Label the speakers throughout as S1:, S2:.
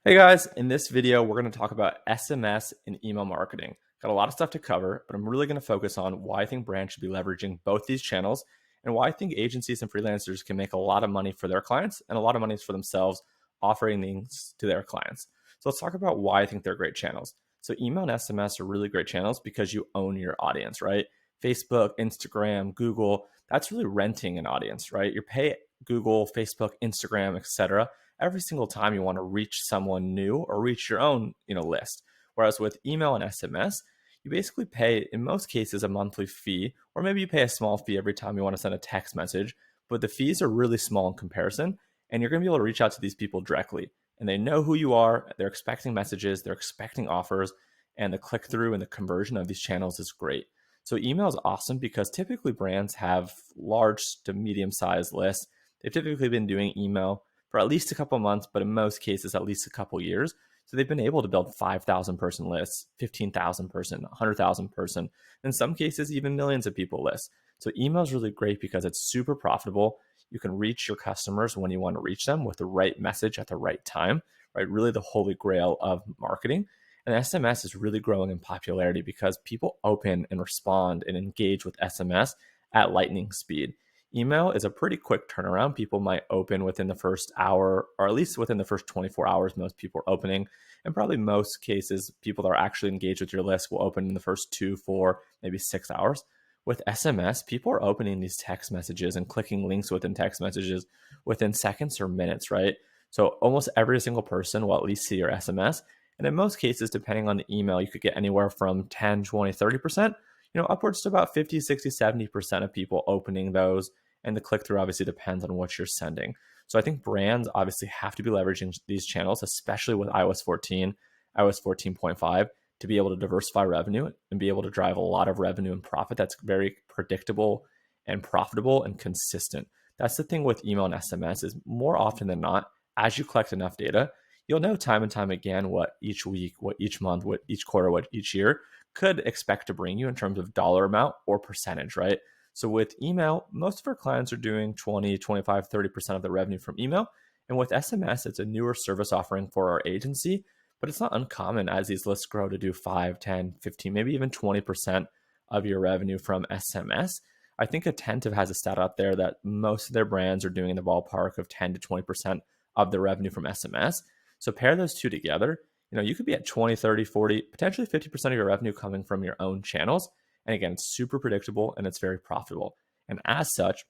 S1: Hey guys, in this video, we're going to talk about SMS and email marketing. Got a lot of stuff to cover, but I'm really going to focus on why I think brands should be leveraging both these channels and why I think agencies and freelancers can make a lot of money for their clients and a lot of money for themselves offering things to their clients. So let's talk about why I think they're great channels. So email and SMS are really great channels because you own your audience, right? Facebook, Instagram, Google, that's really renting an audience, right? You pay Google, Facebook, Instagram, etc every single time you want to reach someone new or reach your own, list. Whereas with email and SMS, you basically pay in most cases a monthly fee, or maybe you pay a small fee every time you want to send a text message, but the fees are really small in comparison, and you're going to be able to reach out to these people directly. And they know who you are, they're expecting messages, they're expecting offers, and the click through and the conversion of these channels is great. So email is awesome because typically brands have large to medium sized lists. They've typically been doing email for at least a couple months, but in most cases, at least a couple years. So they've been able to build 5,000 person lists, 15,000 person, 100,000 person, in some cases, even millions of people lists. So email is really great because it's super profitable. You can reach your customers when you want to reach them with the right message at the right time, right? Really the holy grail of marketing. And SMS is really growing in popularity because people open and respond and engage with SMS at lightning speed. Email is a pretty quick turnaround. People might open within the first hour, or at least within the first 24 hours, most people are opening. And probably most cases, people that are actually engaged with your list will open in the first 2, 4, maybe 6 hours. With SMS, people are opening these text messages and clicking links within text messages within seconds or minutes, right? So almost every single person will at least see your SMS. And in most cases, depending on the email, you could get anywhere from 10, 20, 30%, upwards to about 50, 60, 70% of people opening those, and the click through obviously depends on what you're sending. So I think brands obviously have to be leveraging these channels, especially with iOS 14, iOS 14.5, to be able to diversify revenue and be able to drive a lot of revenue and profit that's very predictable and profitable and consistent. That's the thing with email and SMS is more often than not, as you collect enough data, you'll know time and time again what each week, what each month, what each quarter, what each year could expect to bring you in terms of dollar amount or percentage, right? So with email, most of our clients are doing 20, 25, 30% of the revenue from email. And with SMS, it's a newer service offering for our agency, but it's not uncommon as these lists grow to do 5, 10, 15, maybe even 20% of your revenue from SMS. I think Attentive has a stat out there that most of their brands are doing in the ballpark of 10 to 20% of the revenue from SMS. So pair those two together, you could be at 20, 30, 40, potentially 50% of your revenue coming from your own channels. And again, it's super predictable and it's very profitable. And as such,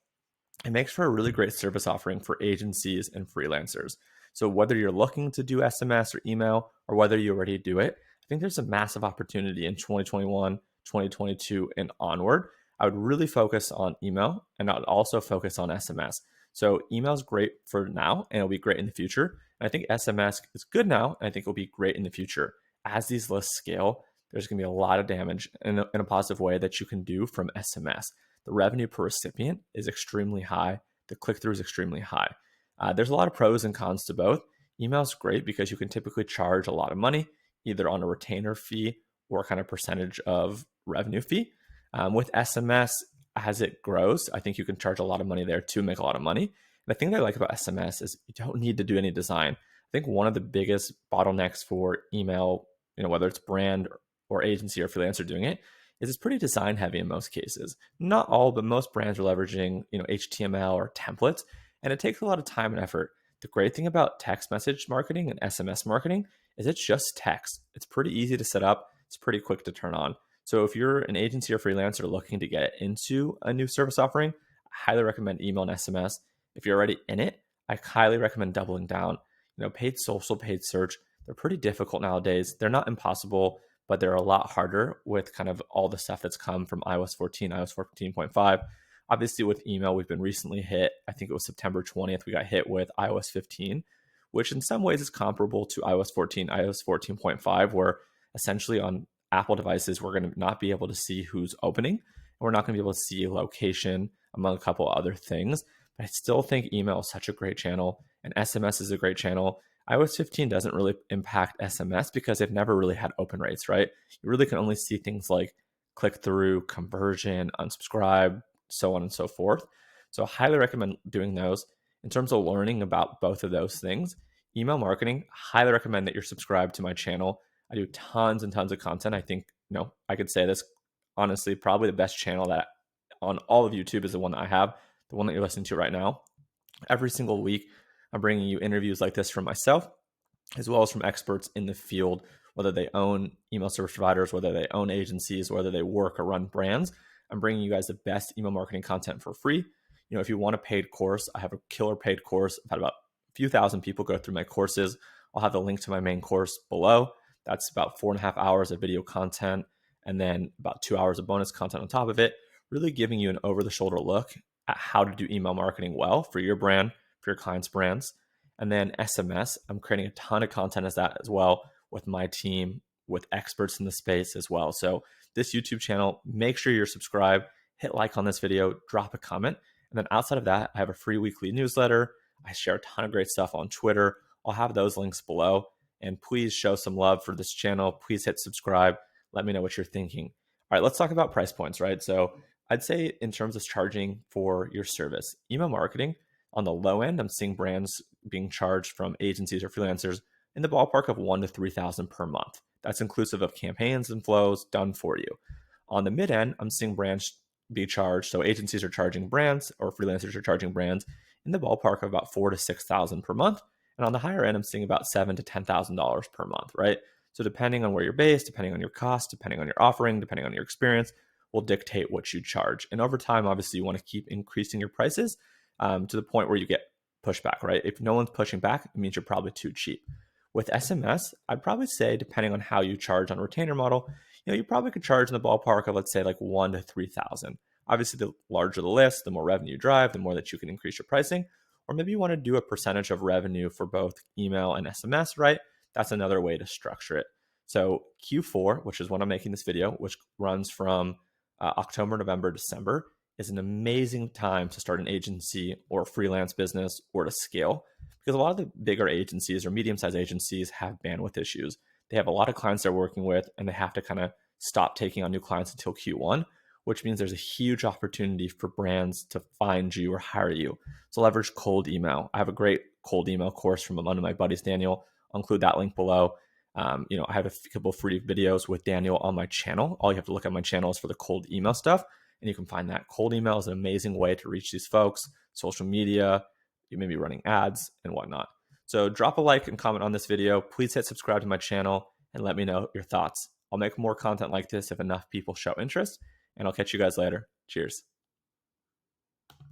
S1: it makes for a really great service offering for agencies and freelancers. So whether you're looking to do SMS or email, or whether you already do it, I think there's a massive opportunity in 2021, 2022, and onward. I would really focus on email, and I would also focus on SMS. So email is great for now and it'll be great in the future. And I think SMS is good now and I think it'll be great in the future. As these lists scale, there's going to be a lot of damage in a positive way that you can do from SMS. The revenue per recipient is extremely high. The click through is extremely high. There's a lot of pros and cons to both. Email is great because you can typically charge a lot of money, either on a retainer fee or kind of percentage of revenue fee. With SMS, as it grows, I think you can charge a lot of money there to make a lot of money. And the thing that I like about SMS is you don't need to do any design. I think one of the biggest bottlenecks for email, whether it's brand or agency or freelancer doing it, is it's pretty design heavy in most cases. Not all, but most brands are leveraging, HTML or templates, and it takes a lot of time and effort. The great thing about text message marketing and SMS marketing is it's just text. It's pretty easy to set up. It's pretty quick to turn on. So if you're an agency or freelancer looking to get into a new service offering, I highly recommend email and SMS. If you're already in it, I highly recommend doubling down. Paid social, paid search, they're pretty difficult nowadays. They're not impossible, but they're a lot harder with kind of all the stuff that's come from iOS 14, iOS 14.5. Obviously, with email, we've been recently hit, I think it was September 20th, we got hit with iOS 15, which in some ways is comparable to iOS 14, iOS 14.5, where essentially on Apple devices, we're going to not be able to see who's opening. And we're not going to be able to see location, among a couple other things. But I still think email is such a great channel, and SMS is a great channel. iOS 15 doesn't really impact SMS because they've never really had open rates, right? You really can only see things like click through, conversion, unsubscribe, so on and so forth. So I highly recommend doing those. In terms of learning about both of those things, email marketing, highly recommend that you're subscribed to my channel. I do tons and tons of content. I think, I could say this honestly, probably the best channel that on all of YouTube is the one that I have, the one that you're listening to right now. Every single week, I'm bringing you interviews like this from myself, as well as from experts in the field, whether they own email service providers, whether they own agencies, whether they work or run brands. I'm bringing you guys the best email marketing content for free. If you want a paid course, I have a killer paid course. I've had about a few thousand people go through my courses. I'll have the link to my main course below. That's about 4.5 hours of video content and then about 2 hours of bonus content on top of it, really giving you an over-the-shoulder look at how to do email marketing well for your brand, for your clients' brands. And then SMS, I'm creating a ton of content as that as well with my team, with experts in the space as well. So this YouTube channel, make sure you're subscribed, hit like on this video, drop a comment. And then outside of that, I have a free weekly newsletter. I share a ton of great stuff on Twitter. I'll have those links below. And please show some love for this channel. Please hit subscribe. Let me know what you're thinking. All right, let's talk about price points, right? So I'd say in terms of charging for your service, email marketing, on the low end, I'm seeing brands being charged from agencies or freelancers in the ballpark of $1,000 to $3,000 per month. That's inclusive of campaigns and flows done for you. On the mid end, I'm seeing brands be charged. So agencies are charging brands or freelancers are charging brands in the ballpark of about $4,000 to $6,000 per month. And on the higher end, I'm seeing about $7,000 to $10,000 per month, right? So depending on where you're based, depending on your cost, depending on your offering, depending on your experience, will dictate what you charge. And over time, obviously, you want to keep increasing your prices to the point where you get pushback, right? If no one's pushing back, it means you're probably too cheap. With SMS, I'd probably say, depending on how you charge on a retainer model, you probably could charge in the ballpark of, let's say, like 1,000 to 3,000. Obviously, the larger the list, the more revenue you drive, the more that you can increase your pricing. Or maybe you want to do a percentage of revenue for both email and SMS, right? That's another way to structure it. So Q4, which is when I'm making this video, which runs from October, November, December, is an amazing time to start an agency or a freelance business or to scale, because a lot of the bigger agencies or medium-sized agencies have bandwidth issues. They have a lot of clients they're working with, and they have to kind of stop taking on new clients until Q1, which means there's a huge opportunity for brands to find you or hire you. So leverage cold email. I have a great cold email course from one of my buddies, Daniel. I'll include that link below. I have a couple of free videos with Daniel on my channel. All you have to look at my channel is for the cold email stuff, and you can find that. Cold email is an amazing way to reach these folks, social media, you may be running ads and whatnot. So drop a like and comment on this video. Please hit subscribe to my channel and let me know your thoughts. I'll make more content like this if enough people show interest, and I'll catch you guys later. Cheers.